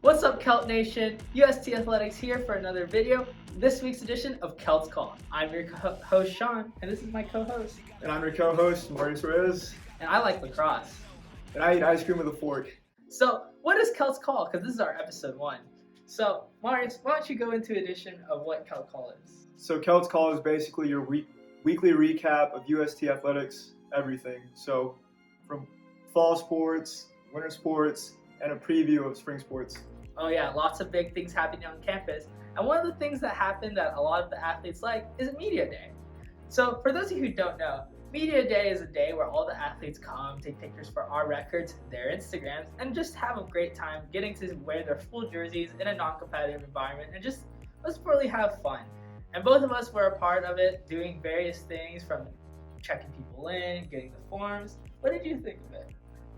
What's up, Celt Nation? UST Athletics here for another video. This week's edition of Celts Call. I'm your host, Sean, and this is my co-host. And I'm your co-host, Marius Reyes. And I like lacrosse. And I eat ice cream with a fork. So, what is Celts Call? Because this is our episode 1. So, Marius, why don't you go into edition of what Celt Call is? So, Celts Call is basically your weekly recap of UST Athletics, everything. So, from fall sports, winter sports, and a preview of spring sports. Oh yeah, lots of big things happening on campus. And one of the things that happened that a lot of the athletes like is Media Day. So for those of you who don't know, Media Day is a day where all the athletes come, take pictures for our records, their Instagrams, and just have a great time getting to wear their full jerseys in a non-competitive environment and just let's really have fun. And both of us were a part of it, doing various things from checking people in, getting the forms. What did you think of it?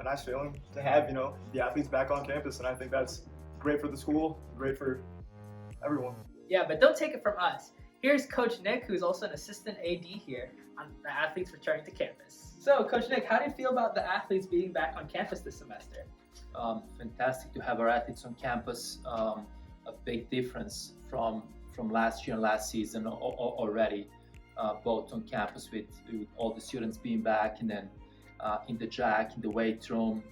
A nice feeling to have, the athletes back on campus, and I think that's great for the school, great for everyone. Yeah, but don't take it from us. Here's Coach Nick, who's also an assistant AD here on the athletes returning to campus. So, Coach Nick, how do you feel about the athletes being back on campus this semester? Fantastic to have our athletes on campus. A big difference from last year and last season already, both on campus with all the students being back, and then in the JAC, in the weight room.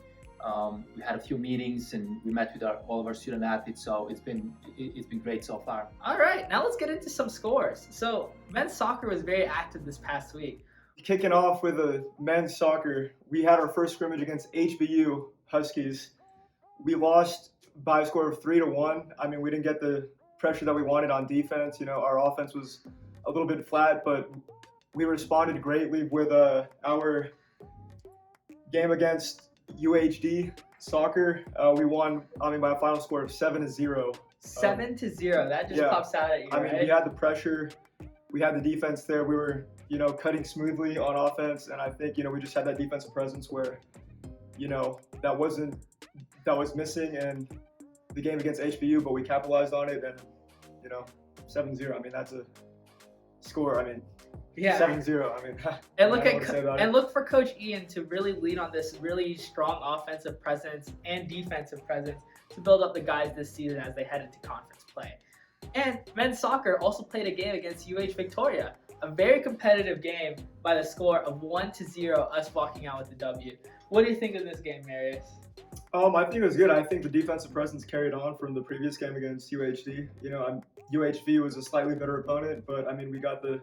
We had a few meetings and we met with all of our student athletes, so it's been great so far. All right, now let's get into some scores. So men's soccer was very active this past week. Kicking off with the men's soccer, we had our first scrimmage against HBU Huskies. We lost by a score of 3-1. I mean, we didn't get the pressure that we wanted on defense. Our offense was a little bit flat, but we responded greatly with our game against UHD soccer. We won, by a final score of 7-0. 7-0. That just pops out at you, right? We had the pressure, we had the defense there. We were, cutting smoothly on offense, and I think, we just had that defensive presence where, that was missing in the game against HBU, but we capitalized on it, and 7-0. I mean, that's a score. Yeah. 7-0. And look for Coach Ian to really lead on this really strong offensive presence and defensive presence to build up the guys this season as they head into conference play. And men's soccer also played a game against UH Victoria, a very competitive game by the score of 1-0, us walking out with the W. What do you think of this game, Marius? I think it was good. I think the defensive presence carried on from the previous game against UHD. UHV was a slightly better opponent, but we got the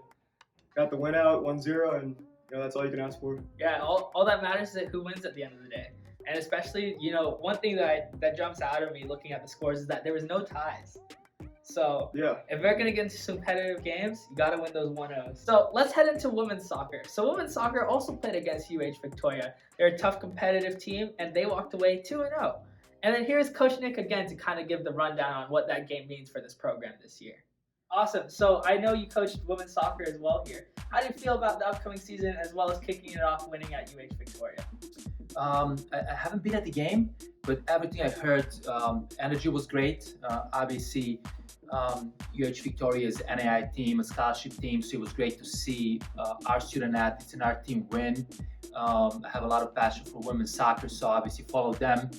win out 1-0, and that's all you can ask for. Yeah, all that matters is who wins at the end of the day. And especially, one thing that jumps out at me looking at the scores is that there was no ties. So if we're going to get into some competitive games, you got to win those 1-0s. So let's head into women's soccer. So women's soccer also played against UH Victoria. They're a tough competitive team, and they walked away 2-0. And then here's Coach Nick again to kind of give the rundown on what that game means for this program this year. Awesome. So I know you coached women's soccer as well here. How do you feel about the upcoming season as well as kicking it off winning at UH Victoria? I haven't been at the game, but everything I've heard, energy was great. Obviously, UH Victoria's NAI team, a scholarship team, so it was great to see our student athletes and our team win. I have a lot of passion for women's soccer, so obviously follow them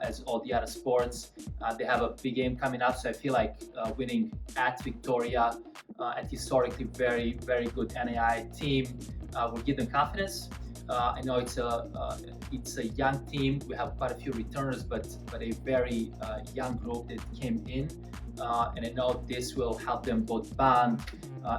as all the other sports. They have a big game coming up, so I feel like winning at Victoria, and historically very, very good NAI team, will give them confidence. I know it's a young team. We have quite a few returners, but a very young group that came in, and I know this will help them both bond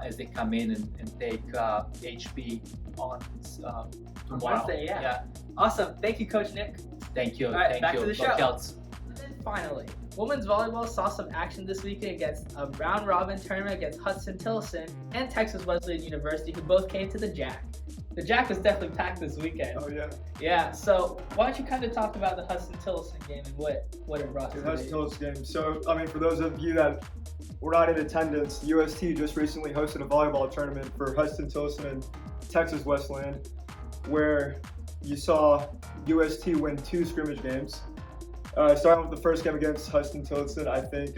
as they come in and take HB on tomorrow. Wednesday, yeah. Awesome. Thank you, Coach Nick. Thank you. All right, Thank back you. to the show. Celts. And then finally, women's volleyball saw some action this weekend against a round robin tournament against Hudson Tillotson and Texas Wesleyan University, who both came to the JAC. The JAC was definitely packed this weekend. Oh, yeah. Yeah, so why don't you kind of talk about the Hudson Tillotson game and what it brought to the Hudson Tillotson game. So, for those of you that were not in attendance, UST just recently hosted a volleyball tournament for Hudson Tillotson and Texas Wesleyan, where you saw UST win 2 scrimmage games. Starting with the first game against Hudson Tillotson, I think,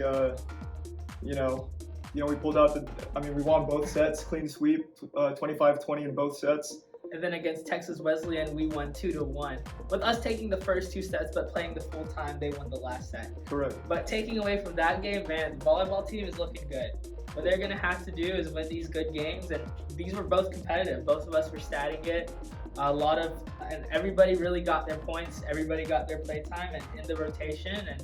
we pulled out we won both sets, clean sweep, 25-20 in both sets. And then against Texas Wesleyan, we won 2-1. With us taking the first 2 sets, but playing the full time, they won the last set. Correct. But taking away from that game, man, the volleyball team is looking good. What they're going to have to do is win these good games, and these were both competitive. Both of us were statting it. And everybody really got their points. Everybody got their play time and in the rotation, and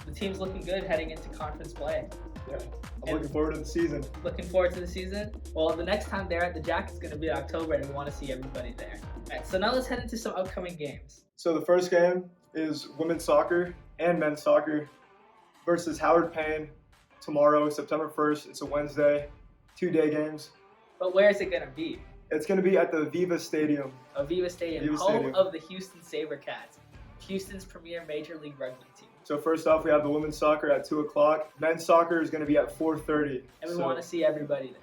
the team's looking good heading into conference play. Yeah, I'm looking forward to the season. Looking forward to the season? Well, the next time they're at the Jack is going to be in October, and we want to see everybody there. All right, so now let's head into some upcoming games. So the first game is women's soccer and men's soccer versus Howard Payne tomorrow, September 1st. It's a Wednesday, 2-day games. But where is it going to be? It's going to be at the Viva Stadium. Viva Stadium, home of the Houston SaberCats, Houston's premier Major League Rugby team. So first off, we have the women's soccer at 2 o'clock. Men's soccer is going to be at 4:30. And we want to see everybody there.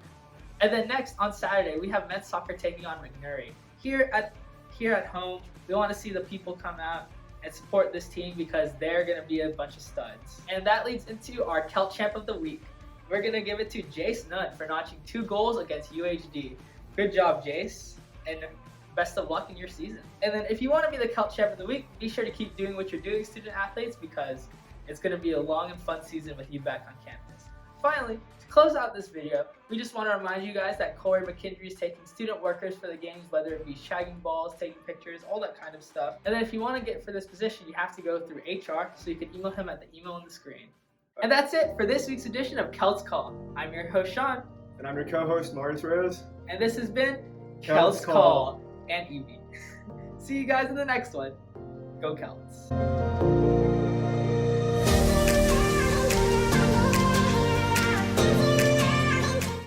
And then next, on Saturday, we have men's soccer taking on McNary. Here at home, we want to see the people come out and support this team because they're going to be a bunch of studs. And that leads into our Celt Champ of the Week. We're going to give it to Jace Nunn for notching 2 goals against UHD. Good job, Jace, and best of luck in your season. And then if you want to be the Celt Champ of the Week, be sure to keep doing what you're doing, student athletes, because it's going to be a long and fun season with you back on campus. Finally, to close out this video, we just want to remind you guys that Corey McKendry is taking student workers for the games, whether it be shagging balls, taking pictures, all that kind of stuff. And then if you want to get for this position, you have to go through HR, so you can email him at the email on the screen. And that's it for this week's edition of Celts Call. I'm your host, Sean. And I'm your co-host, Marius Reyes. And this has been Celts Call and Evie. See you guys in the next one. Go Celts.